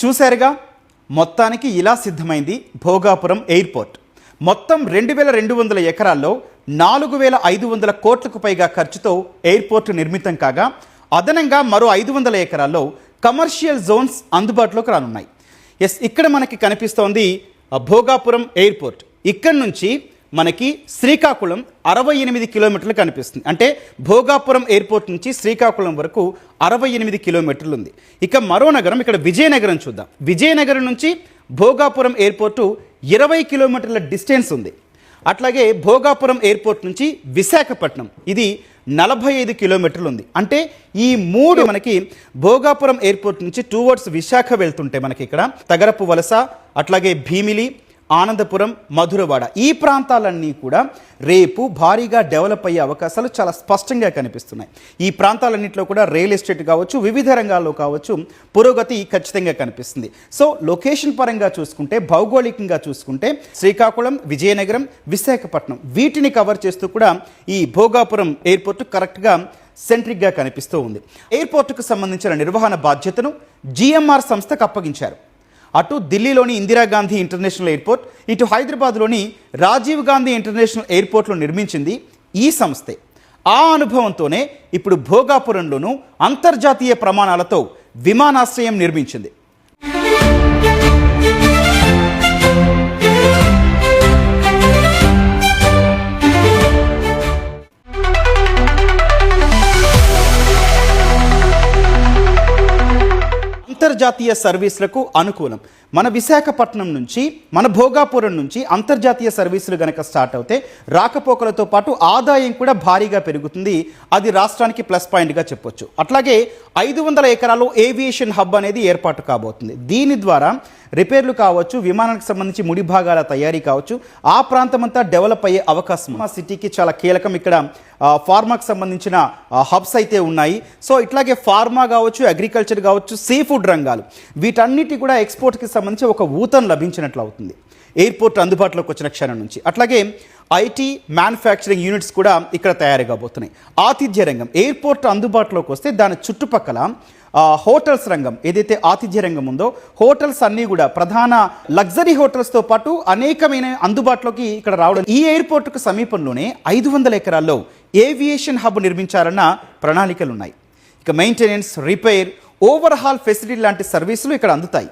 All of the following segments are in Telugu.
చూశారుగా, మొత్తానికి ఇలా సిద్ధమైంది భోగాపురం ఎయిర్పోర్ట్. మొత్తం 2200 ఎకరాల్లో 4500 కోట్లకు పైగా ఖర్చుతో ఎయిర్పోర్ట్ నిర్మితం కాగా, అదనంగా మరో 500 ఎకరాల్లో కమర్షియల్ జోన్స్ అందుబాటులోకి రానున్నాయి. ఇక్కడ మనకి కనిపిస్తోంది భోగాపురం ఎయిర్పోర్ట్. ఇక్కడ నుంచి మనకి శ్రీకాకుళం 68 కిలోమీటర్లు కనిపిస్తుంది. అంటే భోగాపురం ఎయిర్పోర్ట్ నుంచి శ్రీకాకుళం వరకు 68 కిలోమీటర్లు ఉంది. ఇక మరో నగరం ఇక్కడ విజయనగరం చూద్దాం. విజయనగరం నుంచి భోగాపురం ఎయిర్పోర్టు 20 కిలోమీటర్ల డిస్టెన్స్ ఉంది. అట్లాగే భోగాపురం ఎయిర్పోర్ట్ నుంచి విశాఖపట్నం ఇది 45 కిలోమీటర్లు ఉంది. అంటే ఈ మూడు మనకి భోగాపురం ఎయిర్పోర్ట్ నుంచి టువర్డ్స్ విశాఖ వెళ్తుంటే మనకి ఇక్కడ తగరపు వలస, అట్లాగే భీమిలి, ఆనందపురం, మధురవాడ ఈ ప్రాంతాలన్నీ కూడా రేపు భారీగా డెవలప్ అయ్యే అవకాశాలు చాలా స్పష్టంగా కనిపిస్తున్నాయి. ఈ ప్రాంతాలన్నింటిలో కూడా రియల్ ఎస్టేట్ కావచ్చు, వివిధ రంగాల్లో కావచ్చు, పురోగతి ఖచ్చితంగా కనిపిస్తుంది. సో లొకేషన్ పరంగా చూసుకుంటే, భౌగోళికంగా చూసుకుంటే శ్రీకాకుళం, విజయనగరం, విశాఖపట్నం వీటిని కవర్ చేస్తూ కూడా ఈ భోగాపురం ఎయిర్పోర్ట్ కరెక్ట్గా సెంట్రిక్గా కనిపిస్తూ ఉంది. ఎయిర్పోర్టుకు సంబంధించిన నిర్వహణ బాధ్యతను జిఎంఆర్ సంస్థకు అప్పగించారు. అటు ఢిల్లీలోని ఇందిరాగాంధీ ఇంటర్నేషనల్ ఎయిర్పోర్ట్, ఇటు హైదరాబాద్లోని రాజీవ్ గాంధీ ఇంటర్నేషనల్ ఎయిర్పోర్ట్లో నిర్మించింది ఈ సంస్థే. ఆ అనుభవంతోనే ఇప్పుడు భోగాపురంలోనూ అంతర్జాతీయ ప్రమాణాలతో విమానాశ్రయం నిర్మించింది. అంతర్జాతీయ సర్వీసులకు అనుకూలం. మన విశాఖపట్నం నుంచి, మన భోగాపురం నుంచి అంతర్జాతీయ సర్వీసులు గనక స్టార్ట్ అవుతే రాకపోకలతో పాటు ఆదాయం కూడా భారీగా పెరుగుతుంది. అది రాష్ట్రానికి ప్లస్ పాయింట్గా చెప్పొచ్చు. అట్లాగే 500 ఎకరాల్లో ఏవియేషన్ హబ్ అనేది ఏర్పాటు కాబోతుంది. దీని ద్వారా రిపేర్లు కావచ్చు, విమానానికి సంబంధించి ముడి భాగాల తయారీ కావచ్చు, ఆ ప్రాంతం అంతా డెవలప్ అయ్యే అవకాశం మా సిటీకి చాలా కీలకం. ఇక్కడ ఫార్మాకి సంబంధించిన హబ్స్ అయితే ఉన్నాయి. సో ఇట్లాగే ఫార్మా కావచ్చు, అగ్రికల్చర్ కావచ్చు, సీ ఫుడ్ రంగాలు వీటన్నిటి కూడా ఎక్స్పోర్ట్కి సంబంధించి ఒక ఊతం లభించినట్లు అవుతుంది ఎయిర్పోర్ట్ అందుబాటులోకి వచ్చిన క్షణం నుంచి. అట్లాగే ఐటీ, మ్యానుఫ్యాక్చరింగ్ యూనిట్స్ కూడా ఇక్కడ తయారు కాబోతున్నాయి. ఆతిథ్య రంగం ఎయిర్పోర్ట్ అందుబాటులోకి వస్తే దాని చుట్టుపక్కల హోటల్స్ రంగం ఏదైతే ఆతిథ్య రంగం ఉందో, హోటల్స్ అన్నీ కూడా ప్రధాన లగ్జరీ హోటల్స్తో పాటు అనేకమైన అందుబాటులోకి ఇక్కడ రావడం. ఈ ఎయిర్పోర్టుకు సమీపంలోనే 500 ఎకరాల్లో ఏవియేషన్ హబ్ నిర్మించాలన్న ప్రణాళికలు ఉన్నాయి. ఇక మెయింటెనెన్స్, రిపేర్, ఓవర్హాల్ ఫెసిలిటీ లాంటి సర్వీసులు ఇక్కడ అందుతాయి.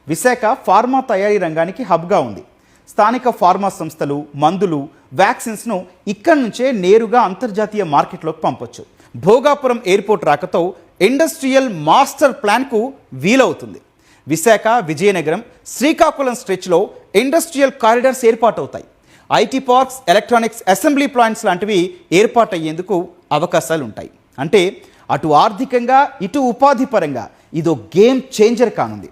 విశాఖ ఫార్మా తయారీ రంగానికి హబ్గా ఉంది. స్థానిక ఫార్మా సంస్థలు, మందులు, వ్యాక్సిన్స్ను ఇక్కడి నుంచే నేరుగా అంతర్జాతీయ మార్కెట్లోకి పంపొచ్చు. భోగాపురం ఎయిర్పోర్ట్ రాకతో ఇండస్ట్రియల్ మాస్టర్ ప్లాన్కు వీలవుతుంది. విశాఖ, విజయనగరం, శ్రీకాకుళం స్ట్రెచ్లో ఇండస్ట్రియల్ కారిడార్స్ ఏర్పాటవుతాయి. IT parks, electronics assembly plants లాంటివి ఏర్పాటయ్యేందుకు అవకాశాలు ఉంటాయి. అంటే అటు ఆర్థికంగా, ఇటు ఉపాధి పరంగా ఇదో గేమ్ చేంజర్ కానుంది.